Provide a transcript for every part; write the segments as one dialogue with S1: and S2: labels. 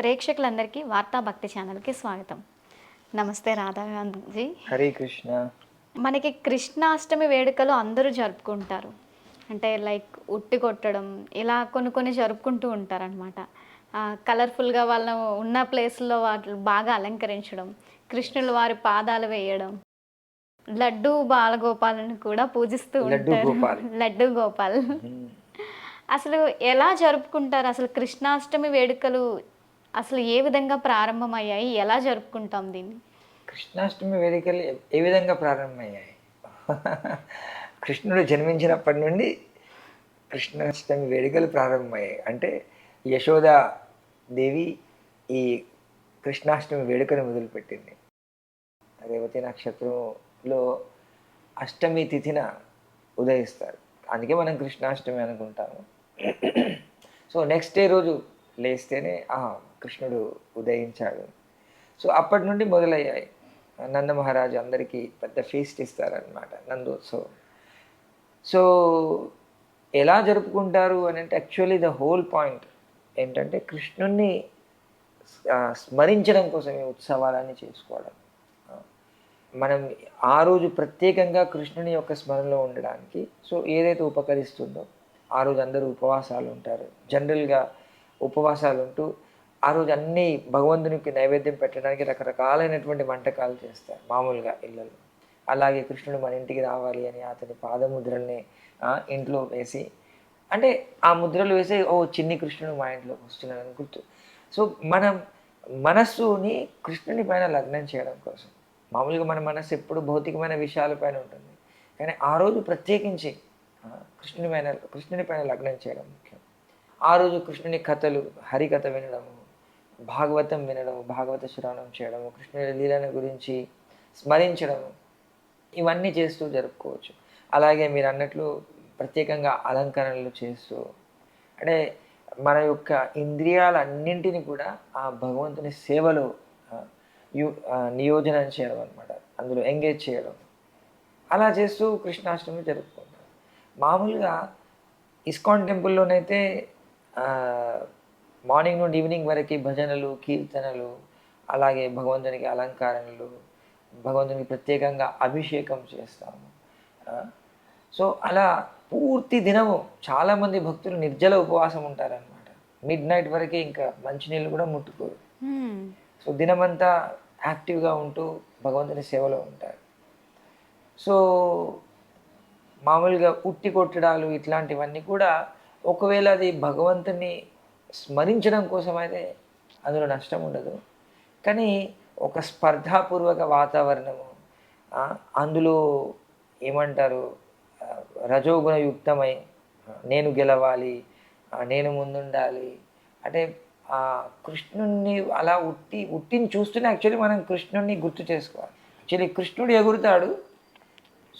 S1: ప్రేక్షకులందరికీ వార్తా భక్తి ఛానల్కి స్వాగతం. నమస్తే రాధాగాంధీ.
S2: హరే కృష్ణ.
S1: మనకి కృష్ణాష్టమి వేడుకలు అందరూ జరుపుకుంటారు. అంటే లైక్ ఉట్టి కొట్టడం ఇలా కొన్ని జరుపుకుంటూ ఉంటారనమాట. కలర్ఫుల్గా వాళ్ళ ఉన్న ప్లేస్లో వాటిని బాగా అలంకరించడం, కృష్ణుల వారి పాదాలు వేయడం, లడ్డూ బాలగోపాలను కూడా పూజిస్తూ
S2: లడ్డు
S1: ఉంటారు.
S2: గోపాల్.
S1: లడ్డూ గోపాల్. అసలు ఎలా జరుపుకుంటారు? అసలు కృష్ణాష్టమి వేడుకలు అసలు ఏ విధంగా ప్రారంభమయ్యాయి? ఎలా జరుపుకుంటాం దీన్ని?
S2: కృష్ణాష్టమి వేడుకలు ఏ విధంగా ప్రారంభమయ్యాయి? కృష్ణుడు జన్మించినప్పటి నుండి కృష్ణాష్టమి వేడుకలు ప్రారంభమయ్యాయి. అంటే యశోదా దేవి ఈ కృష్ణాష్టమి వేడుకను మొదలుపెట్టింది. రేవతి నక్షత్రంలో అష్టమి తిథిన ఉదయిస్తారు, అందుకే మనం కృష్ణాష్టమి అనుకుంటాము. సో నెక్స్ట్ డే రోజు లేస్తేనే కృష్ణుడు ఉదయించాడు. సో అప్పటి నుండి మొదలయ్యాయి. నందమహారాజు అందరికీ పెద్ద ఫీస్ట్ ఇస్తారనమాట, నందోత్సవం. సో ఎలా జరుపుకుంటారు అని అంటే యాక్చువల్లీ ద హోల్ పాయింట్ ఏంటంటే కృష్ణుణ్ణి స్మరించడం కోసం ఈ ఉత్సవాలన్నీ చేసుకోవడం. మనం ఆ రోజు ప్రత్యేకంగా కృష్ణుని యొక్క స్మరణలో ఉండడానికి సో ఏదైతే ఉపకరిస్తుందో ఆ రోజు అందరూ ఉపవాసాలు ఉంటారు. జనరల్గా ఉపవాసాలు ఉంటూ ఆ రోజు అన్నీ భగవంతునికి నైవేద్యం పెట్టడానికి రకరకాలైనటువంటి వంటకాలు చేస్తారు మామూలుగా ఇళ్ళలో. అలాగే కృష్ణుడు మన ఇంటికి రావాలి అని అతని పాదముద్రల్ని ఇంట్లో వేసి, అంటే ఆ ముద్రలు వేసి చిన్ని కృష్ణుడు మా ఇంట్లోకి వస్తున్నాడని గుర్తు. సో మనం మనస్సుని కృష్ణుని పైన లగ్నం చేయడం కోసం, మామూలుగా మన మనస్సు ఎప్పుడు భౌతికమైన విషయాలపైన ఉంటుంది, కానీ ఆ రోజు ప్రత్యేకించి కృష్ణుని పైన లగ్నం చేయడం ముఖ్యం. ఆ రోజు కృష్ణుని కథలు, హరికథ వినడము, భాగవతం వినడము, భాగవత శ్రవణం చేయడము, కృష్ణుని లీలను గురించి స్మరించడము, ఇవన్నీ చేస్తూ జరుపుకోవచ్చు. అలాగే మీరు అన్నట్లు ప్రత్యేకంగా అలంకరణలు చేస్తూ, అంటే మన యొక్క ఇంద్రియాలన్నింటినీ కూడా ఆ భగవంతుని సేవలో నియోజనం చేయడం అనమాట, అందులో ఎంగేజ్ చేయడం. అలా చేస్తూ కృష్ణాష్టమి జరుపుకుంటాం. మామూలుగా ఇస్కాన్ టెంపుల్లోనైతే మార్నింగ్ నుండి ఈవినింగ్ వరకు భజనలు, కీర్తనలు, అలాగే భగవంతునికి అలంకరణలు, భగవంతునికి ప్రత్యేకంగా అభిషేకం చేస్తాము. సో అలా పూర్తి దినము చాలామంది భక్తులు నిర్జల ఉపవాసం ఉంటారనమాట. మిడ్ నైట్ వరకే ఇంకా మంచినీళ్ళు కూడా ముట్టుకోరు. సో దినమంతా యాక్టివ్గా ఉంటూ భగవంతుని సేవలో ఉంటారు. సో మామూలుగా ఉట్టి కొట్టడాలు ఇట్లాంటివన్నీ కూడా ఒకవేళ అది భగవంతుని స్మరించడం కోసం అయితే అందులో నష్టం ఉండదు, కానీ ఒక స్పర్ధాపూర్వక వాతావరణము, అందులో ఏమంటారు రజోగుణయుక్తమై నేను గెలవాలి, నేను ముందుండాలి, అంటే కృష్ణుణ్ణి అలా ఉట్టిని చూస్తూనే యాక్చువల్లీ మనం కృష్ణుణ్ణి గుర్తు చేసుకోవాలి. యాక్చువల్లీ కృష్ణుడు ఎగురుతాడు,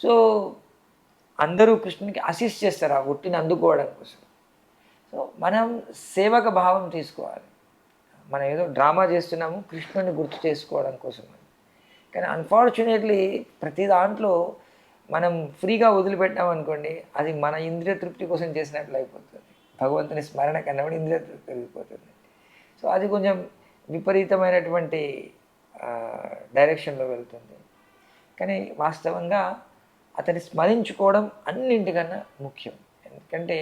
S2: సో అందరూ కృష్ణునికి అసిస్ట్ చేస్తారు ఆ ఉట్టిని అందుకోవడం కోసం. సో మనం సేవక భావం తీసుకోవాలి. మనం ఏదో డ్రామా చేస్తున్నాము కృష్ణుని గుర్తు చేసుకోవడం కోసం, కానీ అన్ఫార్చునేట్లీ ప్రతి దాంట్లో మనం ఫ్రీగా వదిలిపెట్టాం అనుకోండి, అది మన ఇంద్రియ తృప్తి కోసం చేసినట్లు అయిపోతుంది. భగవంతుని స్మరణ కన్నా కూడా ఇంద్రియ తృప్తి పెరిగిపోతుంది. సో అది కొంచెం విపరీతమైనటువంటి డైరెక్షన్లో వెళ్తుంది. కానీ వాస్తవంగా అతన్ని స్మరించుకోవడం అన్నింటికన్నా ముఖ్యం. ఎందుకంటే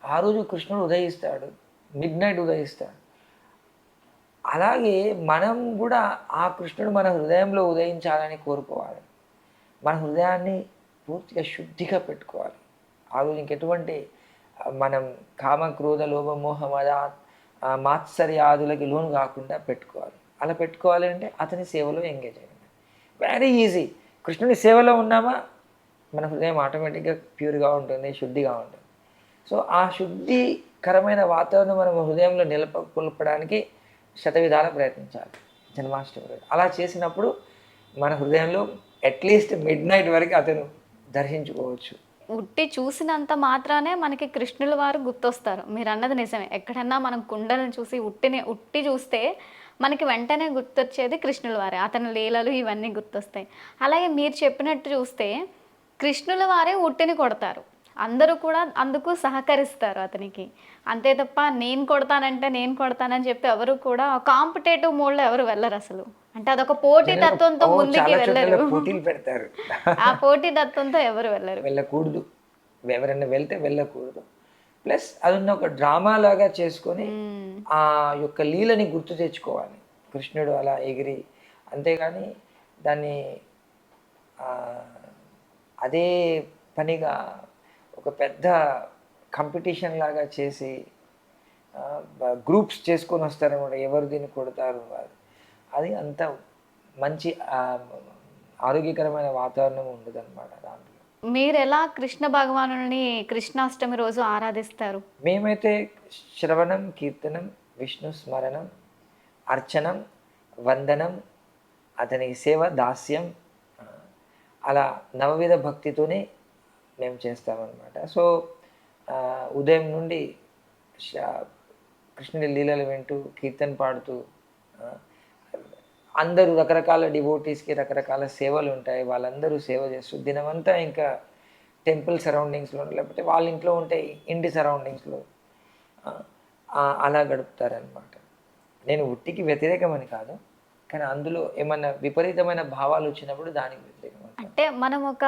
S2: ఆ రోజు కృష్ణుడు ఉదయిస్తాడు, మిడ్ నైట్ ఉదయిస్తాడు. అలాగే మనం కూడా ఆ కృష్ణుడు మన హృదయంలో ఉదయించాలని కోరుకోవాలి. మన హృదయాన్ని పూర్తిగా శుద్ధిగా పెట్టుకోవాలి. ఆ రోజు ఇంకెటువంటి మనం కామ, క్రోధ, లోభ, మోహ, మద, మాత్సర్యాదులకి లోను కాకుండా పెట్టుకోవాలి. అలా పెట్టుకోవాలి అంటే అతని సేవలో ఎంగేజ్ అయ్యింది. Very easy. కృష్ణుని సేవలో ఉన్నామా మన హృదయం ఆటోమేటిక్గా ప్యూర్గా ఉంటుంది, శుద్ధిగా ఉంటుంది. సో ఆ శుద్ధికరమైన వాతావరణం మనం హృదయంలో నిలపడానికి శతవిధాల ప్రయత్నించాలి జన్మాష్టమి రోజు. అలా చేసినప్పుడు మన హృదయంలో అట్లీస్ట్ మిడ్ నైట్ వరకు అతను దర్శించుకోవచ్చు.
S1: ఉట్టి చూసినంత మాత్రానే మనకి కృష్ణుల వారు గుర్తొస్తారు. మీరు అన్నది నిజమే. ఎక్కడన్నా మనం కుండలను చూసి ఉట్టి చూస్తే మనకి వెంటనే గుర్తొచ్చేది కృష్ణుల వారే, అతని లీలలు ఇవన్నీ గుర్తొస్తాయి. అలాగే మీరు చెప్పినట్టు చూస్తే కృష్ణుల వారే ఉట్టిని కొడతారు. అందరూ కూడా అందుకు సహకరిస్తారు అతనికి. అంతే తప్ప నేను కొడతానంటే నేను కొడతానని చెప్పి ఎవరు కూడా కాంపిటేటివ్ మోడ్‌లో ఎవరు వెళ్లరసలు. అంటే అదొక పోటీ
S2: జనరల్‌గా
S1: తత్వంతో ముందుకి
S2: చాలా చోట్లలో
S1: వెళ్లరు.
S2: పోటీలు పెడతారు.
S1: ఆ పోటీ తత్వంతో ఎవరు వెళ్లరు.
S2: వెళ్ళకూడదు. ఎవరైనా వెళ్తే వెళ్ళకూడదు. ప్లస్ అదున్న ఒక డ్రామా లాగా చేసుకొని
S1: హ్మ్.
S2: ఆ యొక్క లీలని గుర్తు తెచ్చుకోవాలి. కృష్ణుడు అలా ఎగిరి అంతేగాని దాన్ని అదే పనిగా ఒక పెద్ద కాంపిటీషన్ లాగా చేసి గ్రూప్స్ చేసుకొని వస్తారనమాట. ఎవరు దీన్ని కొడతారు అది అంత మంచి ఆరోగ్యకరమైన వాతావరణం ఉండదన్నమాట దాంట్లో.
S1: మీరెలా కృష్ణ భగవానుడిని కృష్ణాష్టమి రోజు ఆరాధిస్తారు?
S2: మేమైతే శ్రవణం, కీర్తనం, విష్ణు స్మరణం, అర్చనం, వందనం, అతని సేవ, దాస్యం అలా నవవిధ భక్తితోనే మేము చేస్తామన్నమాట. సో ఉదయం నుండి కృష్ణుడి లీలలు వింటూ కీర్తన పాడుతూ అందరూ రకరకాల డివోటీస్కి రకరకాల సేవలు ఉంటాయి. వాళ్ళందరూ సేవ చేస్తూ దినమంతా ఇంకా టెంపుల్ సరౌండింగ్స్లో లేకపోతే వాళ్ళ ఇంట్లో ఉంటే ఇంటి సరౌండింగ్స్లో అలా గడుపుతారనమాట. నేను ఉట్టికి వ్యతిరేకమని కాదు, కానీ అందులో ఏమన్నా విపరీతమైన భావాలు వచ్చినప్పుడు దానికి వ్యతిరేకం.
S1: అంటే మనం ఒక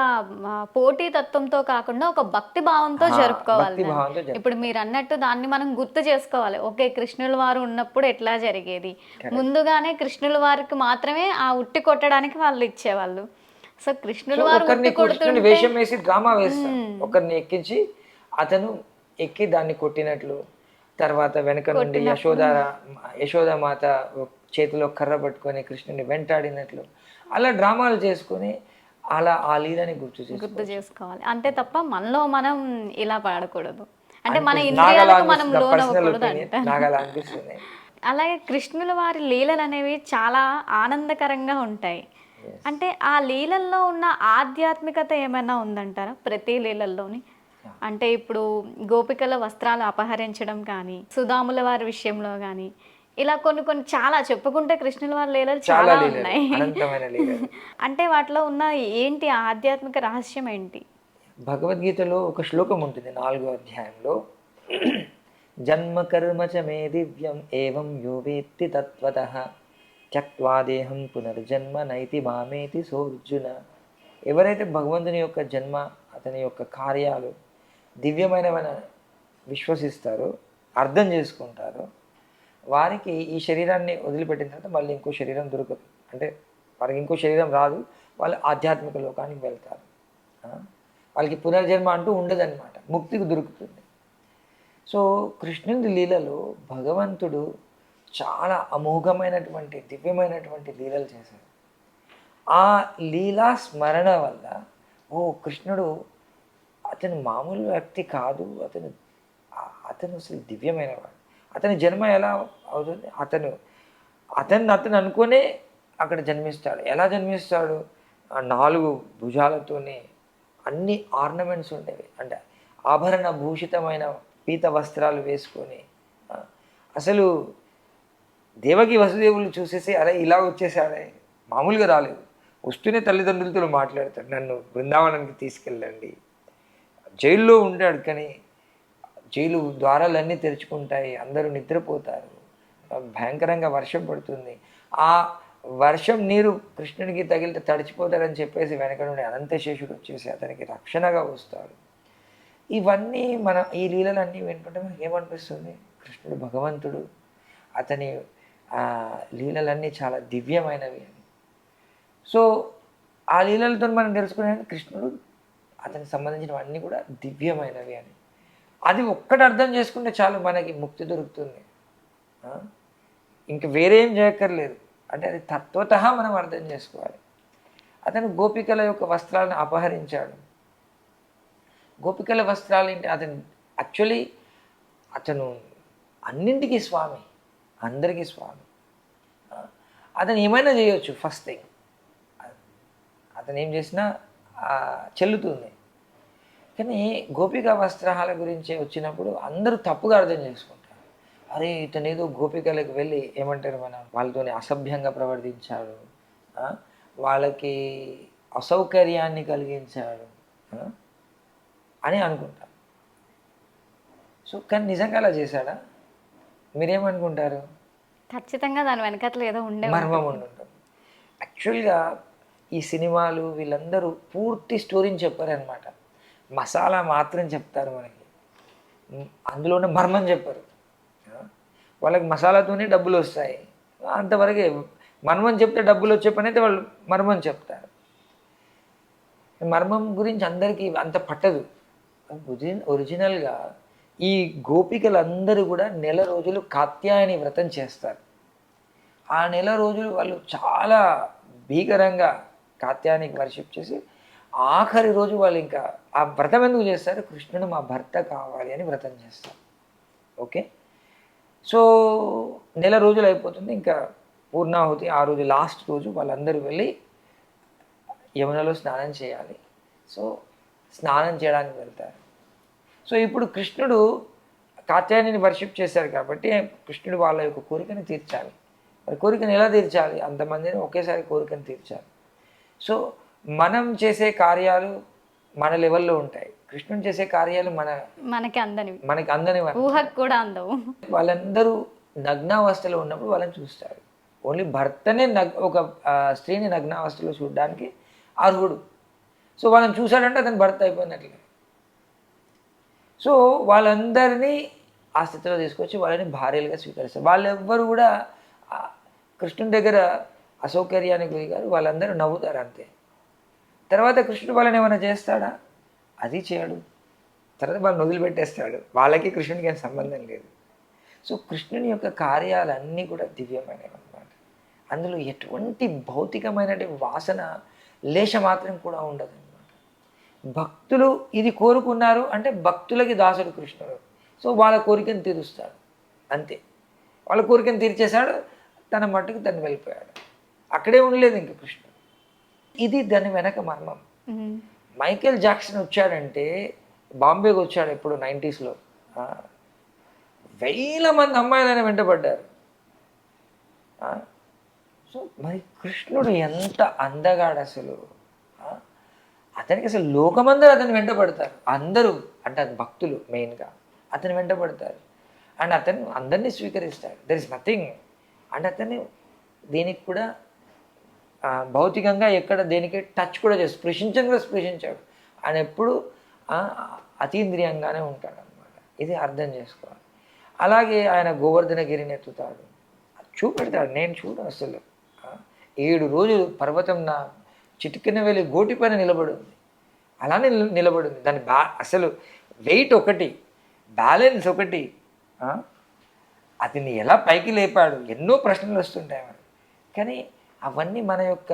S1: పోటీ తత్వంతో కాకుండా ఒక భక్తి భావంతో జరుపుకోవాలి దాన్ని. ఇప్పుడు మీరు అన్నట్టు దాన్ని మనం గుర్తు చేసుకోవాలి. ఓకే, కృష్ణుల వారు ఉన్నప్పుడు ఎట్లా జరిగేది, ముందుగానే కృష్ణుల వారికి మాత్రమే ఆ ఉట్టి కొట్టడానికి వాళ్ళు ఇచ్చేవాళ్ళు. సో కృష్ణుల వారు ఉట్టి కొడుతుంటే
S2: వేషం వేసి డ్రామా వేస్తారు. ఒకరిని ఎక్కించి అతను ఎక్కి దాన్ని కొట్టినట్లు, తర్వాత వెనక నుండి యశోదామాత చేతిలో కర్ర పట్టుకొని కృష్ణుని వెంటాడినట్లు అలా డ్రామాలు చేసుకొని అలా ఆ లీలని గుర్తు
S1: చేసుకోవాలి. అంతే తప్ప మనలో మనం ఇలా పాడకూడదు. అంటే మన ఇంద్రియాలకు మనం లోనవ్వకూడదు అంట. అలాగే కృష్ణుల వారి లీలలు అనేవి చాలా ఆనందకరంగా ఉంటాయి. అంటే ఆ లీలల్లో ఉన్న ఆధ్యాత్మికత ఏమైనా ఉందంటారా ప్రతి లీలల్లోని? అంటే ఇప్పుడు గోపికల వస్త్రాలు అపహరించడం కానీ, సుధాముల వారి విషయంలో కానీ, ఇలా కొన్ని కొన్ని చాలా చెప్పుకుంటే కృష్ణుల వారి లీలలు చాలా ఉన్నాయి. అంటే వాటిలో ఉన్న ఏంటి ఆధ్యాత్మిక రహస్యం ఏంటి?
S2: భగవద్గీతలో ఒక శ్లోకం ఉంటుంది 4వ అధ్యాయంలో, జన్మ కర్మ చ మే దివ్యం ఏవం యో వేత్తి తత్వతః త్యక్త్వా దేహం పునర్జన్మ నైతి మామేతి సోర్జున. ఎవరైతే భగవంతుని యొక్క జన్మ, అతని యొక్క కార్యాలు దివ్యమైనవని విశ్వసిస్తారో, అర్థం చేసుకుంటారో, వారికి ఈ శరీరాన్ని వదిలిపెట్టిన తర్వాత మళ్ళీ ఇంకో శరీరం దొరకదు. అంటే వారికి ఇంకో శరీరం రాదు, వాళ్ళు ఆధ్యాత్మిక లోకానికి వెళ్తారు. వాళ్ళకి పునర్జన్మ అంటూ ఉండదన్నమాట, ముక్తికి దొరుకుతుంది. సో కృష్ణుని లీలలో భగవంతుడు చాలా అమోఘమైనటువంటి దివ్యమైనటువంటి లీలలు చేశారు. ఆ లీలా స్మరణ వల్ల కృష్ణుడు అతను మామూలు వ్యక్తి కాదు, అతను అసలు దివ్యమైనవాడు. అతని జన్మ ఎలా అవుతుంది? అతను అనుకునే అక్కడ జన్మిస్తాడు. ఎలా జన్మిస్తాడు? 4 భుజాలతోనే అన్ని ఆర్నమెంట్స్ ఉండేవి, అంటే ఆభరణ భూషితమైన పీత వస్త్రాలు వేసుకొని, అసలు దేవకి వసుదేవులు చూసేసి అరే ఇలా వచ్చేసాడే, మామూలుగా రాలేదు. వస్తూనే తల్లిదండ్రులతో మాట్లాడతాడు, నన్ను బృందావనానికి తీసుకెళ్ళండి. జైల్లో ఉంటాడు, కానీ జైలు ద్వారాలన్నీ తెరుచుకుంటాయి, అందరూ నిద్రపోతారు, భయంకరంగా వర్షం పడుతుంది. ఆ వర్షం నీరు కృష్ణునికి తగిలితే తడిచిపోతాడని చెప్పేసి వెనక నుండి అనంతశేషుడు వచ్చేసి అతనికి రక్షణగా వస్తాడు. ఇవన్నీ ఈ లీలలన్నీ వింటుంటే మనకి ఏమనిపిస్తుంది? కృష్ణుడు భగవంతుడు, అతని లీలలన్నీ చాలా దివ్యమైనవి అని. సో ఆ లీలలతో మనం తెలుసుకునే కృష్ణుడు, అతనికి సంబంధించినవన్నీ కూడా దివ్యమైనవి అని. అది ఒక్కటి అర్థం చేసుకుంటే చాలు, మనకి ముక్తి దొరుకుతుంది. ఇంక వేరే ఏం చేయక్కర్లేదు. అంటే అది తత్వతః మనం అర్థం చేసుకోవాలి. అతను గోపికల యొక్క వస్త్రాలను అపహరించాడు. గోపికల వస్త్రాలు ఏంటి? అతను అన్నింటికీ స్వామి, అందరికీ స్వామి. అతను ఏమైనా చేయొచ్చు. ఫస్ట్ థింగ్, అతను ఏం చేసినా చెల్లుతుంది. కానీ గోపిక వస్త్రాల గురించి వచ్చినప్పుడు అందరూ తప్పుగా అర్థం చేసుకుంటారు. అరే ఇతను ఏదో గోపికలకు వెళ్ళి ఏమంటారు, వాళ్ళతోనే అసభ్యంగా ప్రవర్తించాడు, వాళ్ళకి అసౌకర్యాన్ని కలిగించాడు అని అనుకుంటాం. సో కానీ నిజంగా అలా చేశాడా? మీరేమనుకుంటారు?
S1: ఖచ్చితంగా దాని వెనకాతల ఏదో ఉండే
S2: మర్మం
S1: ఉంటుంది.
S2: ఉండుంటుంది. యాక్చువల్గా ఈ సినిమాలు వీళ్ళందరూ పూర్తి స్టోరీని చెప్పారనమాట. మసాలా మాత్రం చెప్తారు మనకి. అందులో ఉన్న మర్మం చెప్పరు. వాళ్ళకి మసాలాతోనే డబ్బులు వస్తాయి, అంతవరకే. మర్మం చెప్తే డబ్బులు వచ్చే పని అయితే వాళ్ళు మర్మం చెప్తారు. మర్మం గురించి అందరికీ అంత పట్టదు. ఒరిజినల్గా ఈ గోపికలందరూ కూడా నెల రోజులు కాత్యాయని వ్రతం చేస్తారు. ఆ నెల రోజులు వాళ్ళు చాలా భీకరంగా కాత్యాయనికి వర్షిప్ చేసి ఆఖరి రోజు వాళ్ళు ఇంకా ఆ వ్రతం ఎందుకు చేస్తారు? కృష్ణుడు మా భర్త కావాలి అని వ్రతం చేస్తారు. ఓకే, సో నెల రోజులు అయిపోతుంది, ఇంకా పూర్ణాహుతి ఆ రోజు లాస్ట్ రోజు వాళ్ళందరూ వెళ్ళి యమునలో స్నానం చేయాలి. సో స్నానం చేయడానికి వెళ్తారు. సో ఇప్పుడు కృష్ణుడు కాత్యాయనిని వర్షిప్ చేశారు కాబట్టి కృష్ణుడు వాళ్ళ యొక్క కోరికను తీర్చాలి. మరి కోరికను ఎలా తీర్చాలి? అంతమందిని ఒకేసారి కోరికను తీర్చాలి. సో మనం చేసే కార్యాలు మన లెవెల్లో ఉంటాయి, కృష్ణుడు చేసే కార్యాలు
S1: మనకి
S2: అందని
S1: ఊహకు కూడా అందవు.
S2: వాళ్ళందరూ నగ్నావస్థలో ఉన్నప్పుడు వాళ్ళని చూస్తారు. ఓన్లీ భర్తనే ఒక స్త్రీని నగ్నావస్థలో చూడడానికి అర్హుడు. సో వాళ్ళని చూశాడంటే అతను భర్త అయిపోయినట్లే. సో వాళ్ళందరినీ ఆ స్థితిలో తీసుకొచ్చి వాళ్ళని భార్యలుగా స్వీకరిస్తారు. వాళ్ళెవ్వరు కూడా కృష్ణుని దగ్గర అసౌకర్యానికి గురిగారు, వాళ్ళందరూ నవ్వుతారు అంతే. తర్వాత కృష్ణుడు వాళ్ళని ఏమైనా చేస్తాడా? అది చేయడు. తర్వాత వాళ్ళని వదిలిపెట్టేస్తాడు. వాళ్ళకి కృష్ణుడికి ఏం సంబంధం లేదు. సో కృష్ణుని యొక్క కార్యాలన్నీ కూడా దివ్యమైనవి అన్నమాట. అందులో ఎటువంటి భౌతికమైన వాసన లేశ మాత్రం కూడా ఉండదు అన్నమాట. భక్తులు ఇది కోరుకున్నారు అంటే భక్తులకి దాసుడు కృష్ణుడు. సో వాళ్ళ కోరికను తీరుస్తాడు అంతే. వాళ్ళ కోరికను తీర్చేశాడు, తన మట్టుకు తను వెళ్ళిపోయాడు. అక్కడే ఉండలేదు ఇంక కృష్ణుడు. ఇది దాని వెనక మర్మం. మైకేల్ జాక్సన్ వచ్చాడంటే, బాంబేకి వచ్చాడు ఎప్పుడు 90sలో, వేల మంది అమ్మాయిలను వెంటబడ్డారు. సో మరి కృష్ణుడు ఎంత అందగాడు అసలు. అతనికి అసలు లోకమందరూ అతను వెంటబడతారు. అందరూ అంటే అది భక్తులు మెయిన్గా అతను వెంటబడతారు. అండ్ అతను అందరినీ స్వీకరిస్తాడు. There is nothing. అండ్ అతన్ని దీనికి కూడా భౌతికంగా ఎక్కడ దేనికి టచ్ కూడా చేసి స్పృశించాడు. ఆయన ఎప్పుడు అతీంద్రియంగానే ఉంటాడు అనమాట. ఇది అర్థం చేసుకోవాలి. అలాగే ఆయన గోవర్ధనగిరిని ఎత్తుతాడు, చూపెడతాడు. నేను చూడు అసలు 7 రోజులు పర్వతం నా చిటికిన వెళ్ళి గోటి పైన నిలబడింది, అలానే నిలబడింది. దాని అసలు వెయిట్ ఒకటి, బ్యాలెన్స్ ఒకటి, అతన్ని ఎలా పైకి లేపాడు, ఎన్నో ప్రశ్నలు వస్తుంటాయి మరి. కానీ అవన్నీ మన యొక్క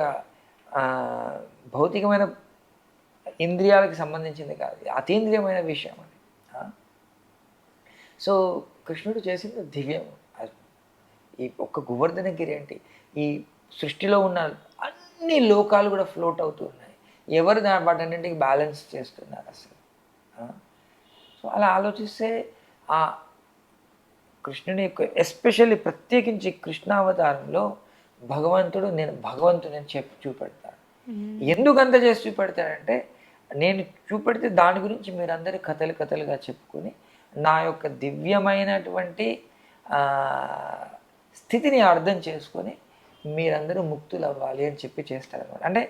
S2: భౌతికమైన ఇంద్రియాలకు సంబంధించింది కాదు, అతీంద్రియమైన విషయం అది. సో కృష్ణుడు చేసింది దివ్యం. ఈ ఒక్క గోవర్ధనగిరి ఏంటి, ఈ సృష్టిలో ఉన్న అన్ని లోకాలు కూడా ఫ్లోట్ అవుతూ ఉన్నాయి. ఎవరు వాటన్నింటికి బ్యాలెన్స్ చేస్తున్నారు అసలు. సో అలా ఆలోచిస్తే ఆ కృష్ణుని యొక్క ఎస్పెషల్లీ ప్రత్యేకించి కృష్ణావతారంలో నేను భగవంతుడని చెప్పి చూపెడతాడు. ఎందుకు అంత చేసి చూపెడతాడంటే, నేను చూపెడితే దాని గురించి మీరందరూ కథలుగా చెప్పుకొని నా యొక్క దివ్యమైనటువంటి స్థితిని అర్థం చేసుకొని మీరందరూ ముక్తులు అవ్వాలి అని చెప్పి చేస్తారన్నమాట. అంటే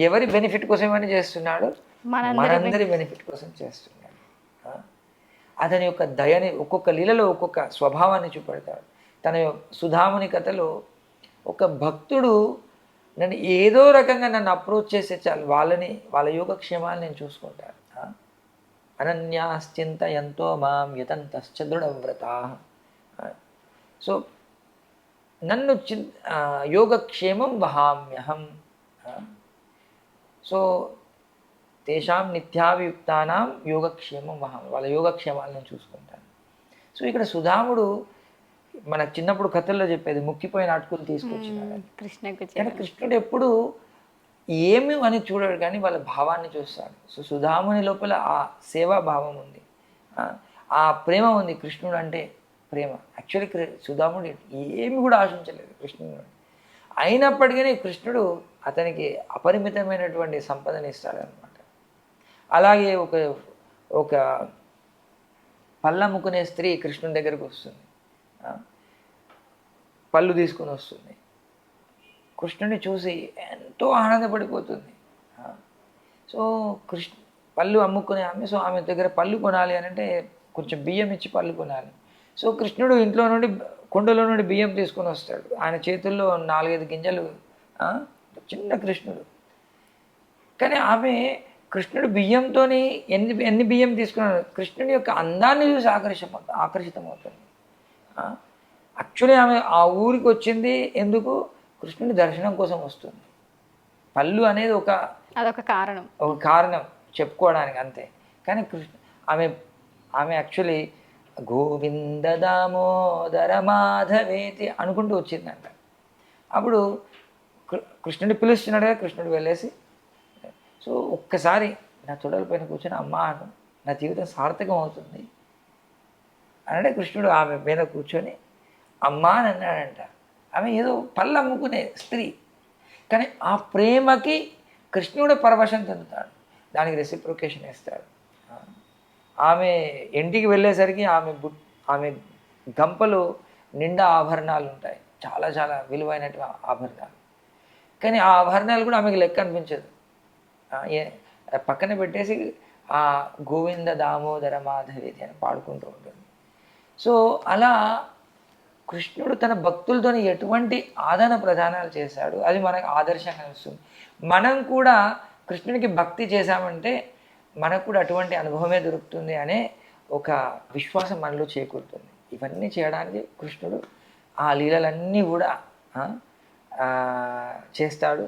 S2: ఎవరి బెనిఫిట్ కోసమని చేస్తున్నాడు? మనందరి బెనిఫిట్ కోసం చేస్తున్నాడు. అతని యొక్క దయని ఒక్కొక్క లీలలో ఒక్కొక్క స్వభావాన్ని చూపెడతాడు. తన సుధాముని కథలో ఒక భక్తుడు ఏదో రకంగా నన్ను అప్రోచ్ చేసే చాలు, వాళ్ళ యోగక్షేమాలు నేను చూసుకుంటాను. అనన్యాశ్చింత ఎంతో మాం యతంతశ్చ దృఢవ్రతా. సో నన్ను యోగక్షేమం వహామ్యహం. సో తేషాం నిత్యాభియుక్తానాం యోగక్షేమం వహామి, వాళ్ళ యోగక్షేమాలు నేను చూసుకుంటాను. సో ఇక్కడ సుధాముడు మనకు చిన్నప్పుడు కథల్లో చెప్పేది ముక్కిపోయిన అటుకులు తీసుకొచ్చినాడు. కానీ కృష్ణుడు ఎప్పుడు ఏమి అని చూడడు, కానీ వాళ్ళ భావాన్ని చూస్తాడు. సో సుధాముని లోపల ఆ సేవా భావం ఉంది, ఆ ప్రేమ ఉంది. కృష్ణుడు అంటే ప్రేమ. యాక్చువల్లీ సుధాముడు ఏమి కూడా ఆశించలేదు కృష్ణుడు. అయినప్పటికీ కృష్ణుడు అతనికి అపరిమితమైనటువంటి సంపదని ఇస్తాడనమాట. అలాగే ఒక ఒక పళ్ళు అమ్ముకునే స్త్రీ కృష్ణుని దగ్గరకు వస్తుంది, పళ్ళు తీసుకొని వస్తుంది. కృష్ణుని చూసి ఎంతో ఆనందపడిపోతుంది. సో పళ్ళు అమ్ముకునే ఆమె, సో ఆమె దగ్గర పళ్ళు కొనాలి అని అంటే కొంచెం బియ్యం ఇచ్చి పళ్ళు కొనాలి. సో కృష్ణుడు ఇంట్లో నుండి కుండలో నుండి బియ్యం తీసుకొని వస్తాడు. ఆయన చేతుల్లో 4-5 గింజలు, చిన్న కృష్ణుడు. కానీ ఆమె కృష్ణుడు బియ్యంతో ఎన్ని బియ్యం తీసుకున్నాడు, కృష్ణుడి యొక్క అందాన్ని చూసి ఆకర్షితమవుతుంది. యాక్చువల్లీ ఆమె ఆ ఊరికి వచ్చింది ఎందుకు, కృష్ణుడి దర్శనం కోసం వస్తుంది. పళ్ళు అనేది
S1: అదొక
S2: కారణం చెప్పుకోవడానికి అంతే. కానీ ఆమె యాక్చువల్లీ గోవింద దామోదర మాధవేతి అనుకుంటూ వచ్చిందంట. అప్పుడు కృష్ణుడి పిలుస్తున్నాడుగా, కృష్ణుడు వెళ్ళేసి సో ఒక్కసారి నా తొడల పైన కూర్చొని అమ్మా అను, నా జీవితం సార్థకం అవుతుంది అంటే కృష్ణుడు ఆమె మీద కూర్చొని అమ్మా అని అన్నాడంట. ఆమె ఏదో పళ్ళు అమ్ముకునే స్త్రీ, కానీ ఆ ప్రేమకి కృష్ణుడు పరవశం చెందుతాడు, దానికి రెసిప్రొకేషన్ ఇస్తాడు. ఆమె ఇంటికి వెళ్ళేసరికి ఆమె గంపలు నిండా ఆభరణాలు ఉంటాయి, చాలా చాలా విలువైనటువంటి ఆభరణాలు. కానీ ఆ ఆభరణాలు కూడా ఆమెకు లెక్క అనిపించదు. పక్కన పెట్టేసి ఆ గోవింద దామోదర మాధవేతి అని పాడుకుంటూ ఉంటుంది. సో అలా కృష్ణుడు తన భక్తులతో ఎటువంటి ఆదాన ప్రదానాలు చేశాడు, అది మనకు ఆదర్శంగా వస్తుంది. మనం కూడా కృష్ణునికి భక్తి చేశామంటే మనకు కూడా అటువంటి అనుభవమే దొరుకుతుంది అనే ఒక విశ్వాసం మనలో చేకూరుతుంది. ఇవన్నీ చేయడానికి కృష్ణుడు ఆ లీలలన్నీ కూడా చేస్తాడు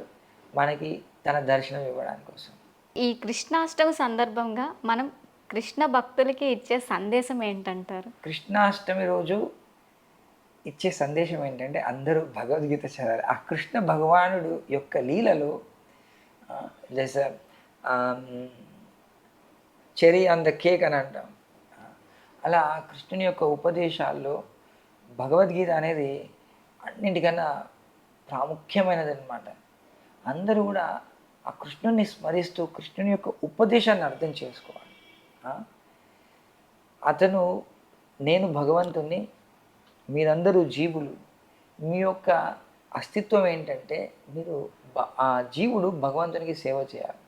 S2: మనకి తన దర్శనం ఇవ్వడానికి కోసం.
S1: ఈ కృష్ణాష్టమి సందర్భంగా మనం కృష్ణ భక్తులకి ఇచ్చే సందేశం ఏంటంటారు?
S2: కృష్ణాష్టమి రోజు ఇచ్చే సందేశం ఏంటంటే అందరూ భగవద్గీత చదవాలి. ఆ కృష్ణ భగవానుడు యొక్క లీలలో చెరీ ఆన్ ద కేక్ అని అంటాం. అలా కృష్ణుని యొక్క ఉపదేశాల్లో భగవద్గీత అనేది అన్నింటికన్నా ప్రాముఖ్యమైనది అన్నమాట. అందరూ కూడా ఆ కృష్ణుని స్మరిస్తూ కృష్ణుని యొక్క ఉపదేశాన్ని అర్థం చేసుకోవాలి. అతను నేను భగవంతుణ్ణి, మీరందరూ జీవులు, మీ యొక్క అస్తిత్వం ఏంటంటే మీరు ఆ జీవుడు భగవంతునికి సేవ చేయాలి.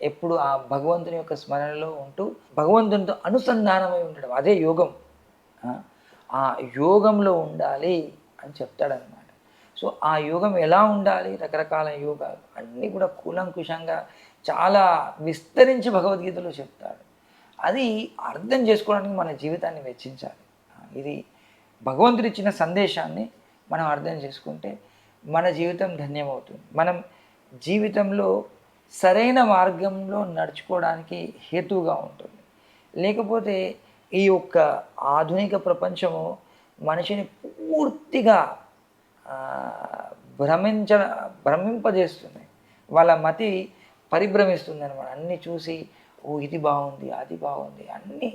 S2: ఎప్పుడు ఆ భగవంతుని యొక్క స్మరణలో ఉంటూ భగవంతునితో అనుసంధానమై ఉండడం, అదే యోగం. ఆ యోగంలో ఉండాలి అని చెప్తాడనమాట. సో ఆ యోగం ఎలా ఉండాలి, రకరకాల యోగాలు అన్నీ కూడా కూలంకుషంగా చాలా విస్తరించి భగవద్గీతలో చెప్తాడు. అది అర్థం చేసుకోవడానికి మన జీవితాన్ని వెచ్చించాలి. ఇది భగవంతుడు ఇచ్చిన సందేశాన్ని మనం అర్థం చేసుకుంటే మన జీవితం ధన్యమవుతుంది. మనం జీవితంలో సరైన మార్గంలో నడుచుకోవడానికి హేతువుగా ఉంటుంది. లేకపోతే ఈ యొక్క ఆధునిక ప్రపంచము మనిషిని పూర్తిగా భ్రమింపజేస్తుంది. వాళ్ళ మతి పరిభ్రమిస్తుంది అనమాట. అన్నీ చూసి ఓ ఇది బాగుంది, అది బాగుంది, అన్నీ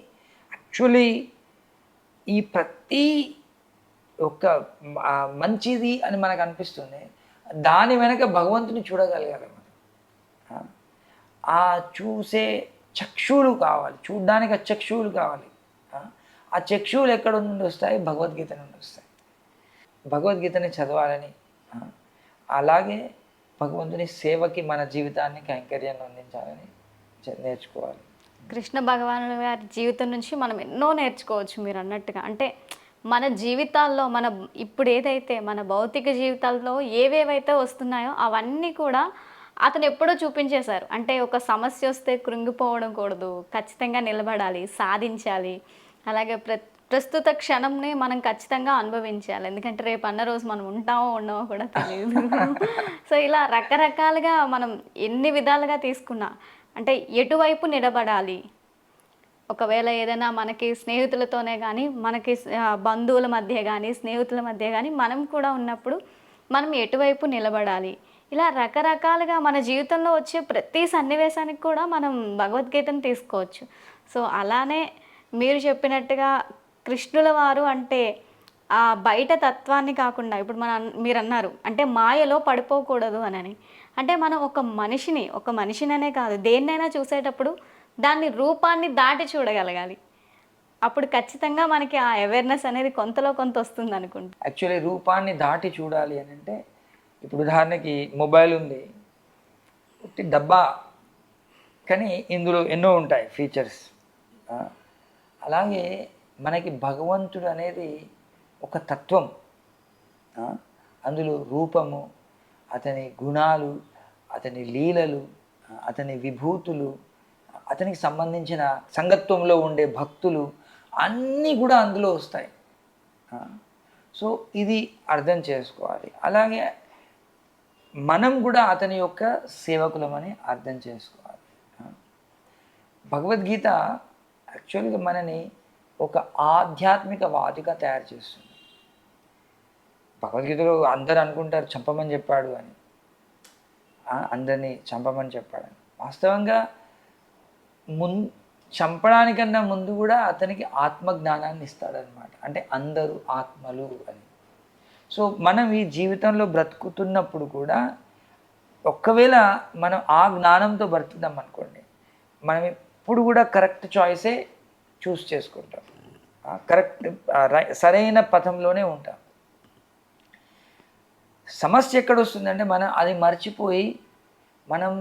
S2: యాక్చువల్లీ ఈ ప్రతి ఒక్క మంచిది అని మనకు అనిపిస్తుంది. దాని వెనక భగవంతుని చూడగలగాలి మనం. ఆ చూసే చక్షువులు కావాలి, చూడ్డానికి ఆ చక్షువులు కావాలి. ఆ చక్షువులు ఎక్కడ నుండి వస్తాయి? భగవద్గీత నుండి వస్తాయి. భగవద్గీతని చదవాలని, అలాగే భగవంతుని సేవకి మన జీవితాన్ని కైంకర్యాన్ని అందించాలని నేర్చుకోవాలి.
S1: కృష్ణ భగవానుడి గారి జీవితం నుంచి మనం ఎన్నో నేర్చుకోవచ్చు మీరు అన్నట్టుగా. అంటే మన జీవితాల్లో ఇప్పుడు ఏదైతే మన భౌతిక జీవితాల్లో ఏవేవైతే వస్తున్నాయో అవన్నీ కూడా అతను ఎప్పుడో చూపించేశారు. అంటే ఒక సమస్య వస్తే కృంగిపోవడం కూడదు, ఖచ్చితంగా నిలబడాలి, సాధించాలి. అలాగే ప్రస్తుత క్షణంని మనం ఖచ్చితంగా అనుభవించాలి, ఎందుకంటే రేపు అన్న రోజు మనం ఉంటామో ఉండమో కూడా తెలియదు. సో ఇలా రకరకాలుగా మనం ఎన్ని విధాలుగా తీసుకున్నా, అంటే ఎటువైపు నిలబడాలి, ఒకవేళ ఏదైనా మనకి స్నేహితులతోనే కానీ, మనకి బంధువుల మధ్య కానీ, స్నేహితుల మధ్య కానీ మనం కూడా ఉన్నప్పుడు మనం ఎటువైపు నిలబడాలి, ఇలా రకరకాలుగా మన జీవితంలో వచ్చే ప్రతి సన్నివేశానికి కూడా మనం భగవద్గీతను తీసుకోవచ్చు. సో అలానే మీరు చెప్పినట్టుగా కృష్ణుల వారు అంటే ఆ బయట తత్వాన్ని కాకుండా, ఇప్పుడు మీరు అన్నారు అంటే మాయలో పడిపోకూడదు అని. అంటే మనం ఒక మనిషిననే కాదు దేన్నైనా చూసేటప్పుడు దాన్ని రూపాన్ని దాటి చూడగలగాలి. అప్పుడు ఖచ్చితంగా మనకి ఆ అవేర్‌నెస్ అనేది కొంతలో కొంత వస్తుంది అనుకుంటా.
S2: యాక్చువల్లీ రూపాన్ని దాటి చూడాలి అని అంటే, ఇప్పుడు ఉదాహరణకి మొబైల్ ఉంది, ఉట్టి డబ్బా, కానీ ఇందులో ఎన్నో ఉంటాయి ఫీచర్స్. అలాగే మనకి భగవంతుడు అనేది ఒక తత్వం. అందులో రూపము, అతని గుణాలు, అతని లీలలు, అతని విభూతులు, అతనికి సంబంధించిన సంగత్వంలో ఉండే భక్తులు అన్నీ కూడా అందులో వస్తాయి. సో ఇది అర్థం చేసుకోవాలి. అలాగే మనం కూడా అతని యొక్క సేవకులమని అర్థం చేసుకోవాలి. భగవద్గీత యాక్చువల్గా మనని ఒక ఆధ్యాత్మికవాదిగా తయారు చేస్తుంది. భగవద్గీతలో అందరు అనుకుంటారు చంపమని చెప్పాడు అని, అందరినీ చంపమని చెప్పాడని. వాస్తవంగా చంపడానికన్నా ముందు కూడా అతనికి ఆత్మజ్ఞానాన్ని ఇస్తాడనమాట. అంటే అందరూ ఆత్మలు అని. సో మనం ఈ జీవితంలో బ్రతుకుతున్నప్పుడు కూడా ఒక్కవేళ మనం ఆ జ్ఞానంతో బ్రతుకుదాం అనుకోండి, మనం ఎప్పుడు కూడా కరెక్ట్ చాయిసే చూస్ చేసుకుంటాం, కరెక్ట్ సరైన పథంలోనే ఉంటాం. సమస్య ఎక్కడ వస్తుందంటే మనం అది మర్చిపోయి మనం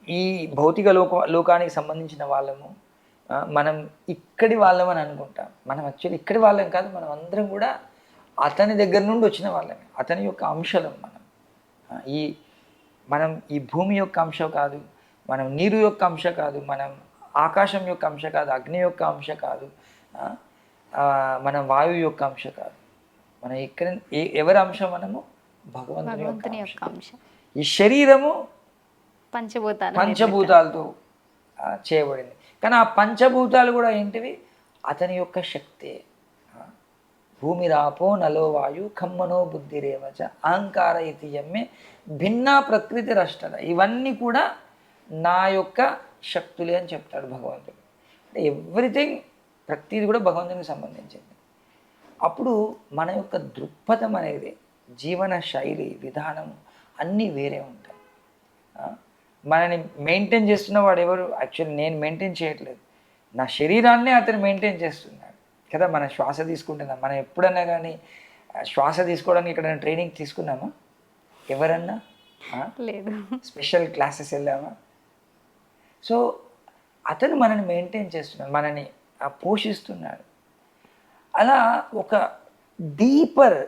S2: ఈ భౌతిక లోకానికి సంబంధించిన వాళ్ళము, మనం ఇక్కడి వాళ్ళమని అనుకుంటాం. మనం యాక్చువల్లీ ఇక్కడి వాళ్ళం కాదు, మనం అందరం కూడా అతని దగ్గర నుండి వచ్చిన వాళ్ళమే, అతని యొక్క అంశలం మనం. మనం ఈ భూమి యొక్క అంశ కాదు, మనం నీరు యొక్క అంశ కాదు, మనం ఆకాశం యొక్క అంశ కాదు, అగ్ని యొక్క అంశ కాదు, మనం వాయువు యొక్క అంశ కాదు. మనం ఇక్కడ ఎవరి అంశం? మనము భగవంతుని యొక్క అంశం. ఈ శరీరము పంచభూతాలతో చేయబడింది, కానీ ఆ పంచభూతాలు కూడా ఏంటివి? అతని యొక్క శక్తి. భూమి రాపో నలో వాయు ఖమ్మనో బుద్ధిరేవచ అహంకార ఇతి యమ్మే భిన్న ప్రకృతి రష్టద. ఇవన్నీ కూడా నా యొక్క శక్తులే అని చెప్తాడు భగవంతుడు. అంటే ఎవ్రీథింగ్, ప్రతిదీ కూడా భగవంతునికి సంబంధించింది. అప్పుడు మన యొక్క దృక్పథం అనేది, జీవన శైలి, విధానం అన్నీ వేరే ఉంటాయి. మనని మెయింటైన్ చేస్తున్న వాడు ఎవరు? యాక్చువల్లీ నేను మెయింటైన్ చేయట్లేదు, నా శరీరాన్నే అతను మెయింటైన్ చేస్తున్నాడు కదా. మనం శ్వాస తీసుకుంటున్నాం, మనం ఎప్పుడన్నా కానీ శ్వాస తీసుకోవడానికి ఎక్కడైనా ట్రైనింగ్ తీసుకున్నామా? ఎవరన్నా?
S1: లేదు.
S2: స్పెషల్ క్లాసెస్ వెళ్ళామా? సో అతను మనని మెయింటైన్ చేస్తున్నాడు, మనని పోషిస్తున్నాడు. అలా ఒక డీపర్,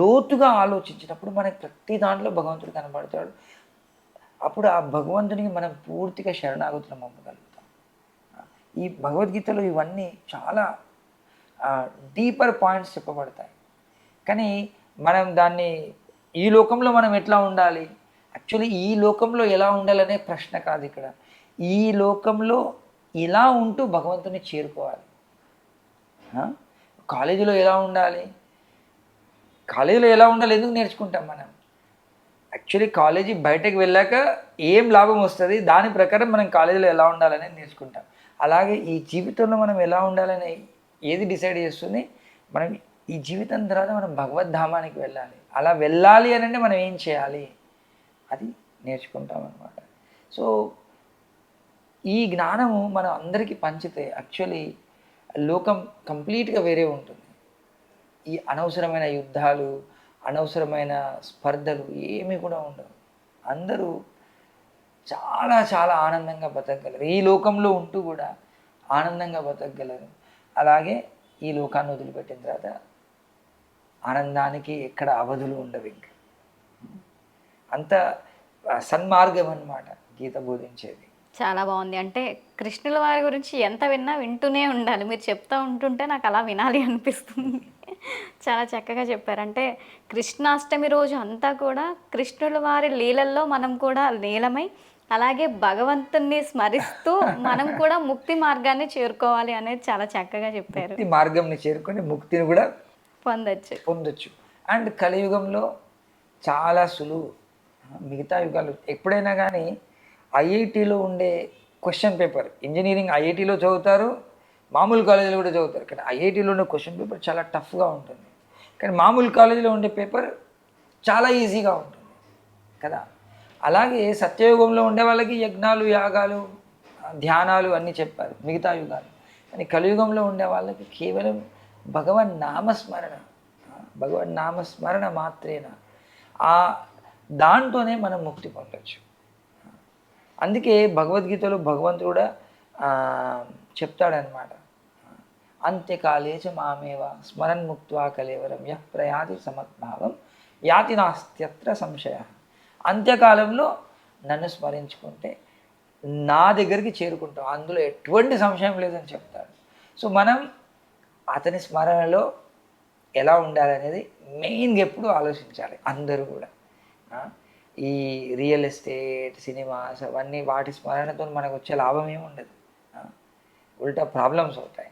S2: లోతుగా ఆలోచించినప్పుడు మనకి ప్రతి దాంట్లో భగవంతుడు కనబడతాడు. అప్పుడు ఆ భగవంతునికి మనం పూర్తిగా శరణాగతులం అవ్వగలుగుతాం. ఈ భగవద్గీతలో ఇవన్నీ చాలా డీపర్ పాయింట్స్ చెప్పబడతాయి. కానీ మనం దాన్ని ఈ లోకంలో మనం ఎట్లా ఉండాలి, యాక్చువల్లీ ఈ లోకంలో ఎలా ఉండాలనే ప్రశ్న కాదు ఇక్కడ. ఈ లోకంలో ఇలా ఉంటూ భగవంతుని చేరుకోవాలి. కాలేజీలో ఎలా ఉండాలి, కాలేజీలో ఎలా ఉండాలి ఎందుకు నేర్చుకుంటాం మనం? యాక్చువల్లీ కాలేజీ బయటకు వెళ్ళాక ఏం లాభం వస్తుంది, దాని ప్రకారం మనం కాలేజీలో ఎలా ఉండాలనేది నేర్చుకుంటాం. అలాగే ఈ జీవితంలో మనం ఎలా ఉండాలని ఏది డిసైడ్ చేస్తుంది? మనం ఈ జీవితం తర్వాత మనం భగవద్ధామానికి వెళ్ళాలి. అలా వెళ్ళాలి అని అంటే మనం ఏం చేయాలి అది నేర్చుకుంటాం అన్నమాట. సో ఈ జ్ఞానము మనం అందరికీ పంచితే యాక్చువల్లీ లోకం కంప్లీట్గా వేరే ఉంటుంది. ఈ అనవసరమైన యుద్ధాలు, అనవసరమైన స్పర్ధలు ఏమీ కూడా ఉండవు. అందరూ చాలా చాలా ఆనందంగా బతకగలరు, ఈ లోకంలో ఉంటూ కూడా ఆనందంగా బతకగలరు. అలాగే ఈ లోకాన్ని వదిలిపెట్టిన తర్వాత ఆనందానికి ఎక్కడ అవధులు ఉండవు. ఇంకా అంత సన్మార్గం అన్నమాట గీత బోధించేది.
S1: చాలా బాగుంది. అంటే కృష్ణుల వారి గురించి ఎంత విన్నా వింటూనే ఉండాలి. మీరు చెప్తా ఉంటుంటే నాకు అలా వినాలి అనిపిస్తుంది. చాలా చక్కగా చెప్పారు. అంటే కృష్ణాష్టమి రోజు అంతా కూడా కృష్ణుల వారి లీలల్లో మనం కూడా లీలమై, అలాగే భగవంతుణ్ణి స్మరిస్తూ మనం కూడా ముక్తి మార్గాన్ని చేరుకోవాలి అనేది చాలా చక్కగా చెప్పారు.
S2: ముక్తి మార్గంని చేరుకొని ముక్తిని కూడా పొందొచ్చు. అండ్ కలియుగంలో చాలా సులువు. మిగతా యుగాలు ఎప్పుడైనా కానీ ఐఐటీలో ఉండే క్వశ్చన్ పేపర్, ఇంజనీరింగ్ ఐఐటీలో చదువుతారు, మామూలు కాలేజీలో కూడా చదువుతారు. కానీ ఐఐటీలో ఉండే క్వశ్చన్ పేపర్ చాలా టఫ్గా ఉంటుంది, కానీ మామూలు కాలేజీలో ఉండే పేపర్ చాలా ఈజీగా ఉంటుంది కదా. అలాగే సత్యయుగంలో ఉండే వాళ్ళకి యజ్ఞాలు, యాగాలు, ధ్యానాలు అన్నీ చెప్పారు మిగతా యుగాలు. కానీ కలియుగంలో ఉండే వాళ్ళకి కేవలం భగవన్ నామస్మరణ, భగవన్ నామస్మరణ మాత్రేన ఆ దాంట్లోనే మనం ముక్తి పొందొచ్చు. అందుకే భగవద్గీతలో భగవంతుడు కూడా చెప్తాడనమాట, అంత్యకాలే చ మామేవ స్మరన్ ముక్త్వా కలేవరం యః ప్రయాతి సమద్భావం యాతి నాస్త్యత్ర సంశయ. అంత్యకాలంలో నన్ను స్మరించుకుంటే నా దగ్గరికి చేరుకుంటాం, అందులో ఎటువంటి సంశయం లేదని చెప్తాడు. సో మనం అతని స్మరణలో ఎలా ఉండాలనేది మెయిన్గా ఎప్పుడు ఆలోచించాలి అందరూ కూడా. ఈ రియల్ ఎస్టేట్, సినిమాస్ అవన్నీ వాటి స్మరణతో మనకు వచ్చే లాభం ఏమి ఉండదు, ఉల్టా ప్రాబ్లమ్స్ అవుతాయి.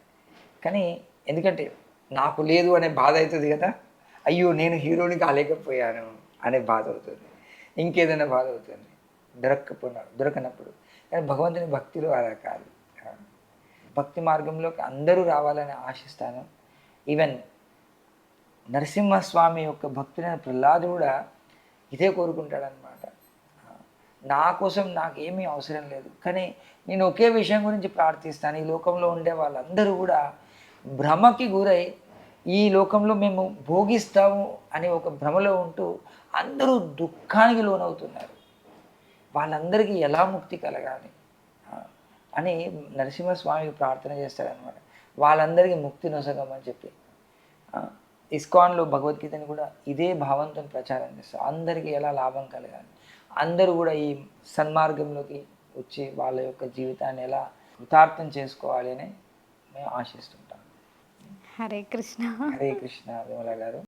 S2: కానీ ఎందుకంటే నాకు లేదు అనే బాధ అవుతుంది కదా, అయ్యో నేను హీరోని కాలేకపోయాను అనే బాధ అవుతుంది, ఇంకేదైనా బాధ అవుతుంది దొరకనప్పుడు. కానీ భగవంతుని భక్తిలో అలా కాదు. భక్తి మార్గంలోకి అందరూ రావాలని ఆశిస్తాను. ఈవెన్ నరసింహస్వామి యొక్క భక్తులైన ప్రహ్లాదు కూడా ఇదే కోరుకుంటాడనమాట, నా కోసం నాకేమీ అవసరం లేదు, కానీ నేను ఒకే విషయం గురించి ప్రార్థిస్తాను. ఈ లోకంలో ఉండే వాళ్ళందరూ కూడా భ్రమకి గురై ఈ లోకంలో మేము భోగిస్తాము అనే ఒక భ్రమలో ఉంటూ అందరూ దుఃఖానికి లోనవుతున్నారు, వాళ్ళందరికీ ఎలా ముక్తి కలగాలి అని నరసింహస్వామికి ప్రార్థన చేస్తాడనమాట. వాళ్ళందరికీ ముక్తి నొసగమని చెప్పి ఇస్కాన్లో భగవద్గీతని కూడా ఇదే భావంతో ప్రచారం చేస్తారు, అందరికీ ఎలా లాభం కలగాలి, అందరూ కూడా ఈ సన్మార్గంలోకి వచ్చి వాళ్ళ యొక్క జీవితాన్ని ఎలా కృతార్థం చేసుకోవాలి అని మేము ఆశిస్తుంటాం.
S1: హరే కృష్ణ.
S2: హరే కృష్ణ విమల గారు.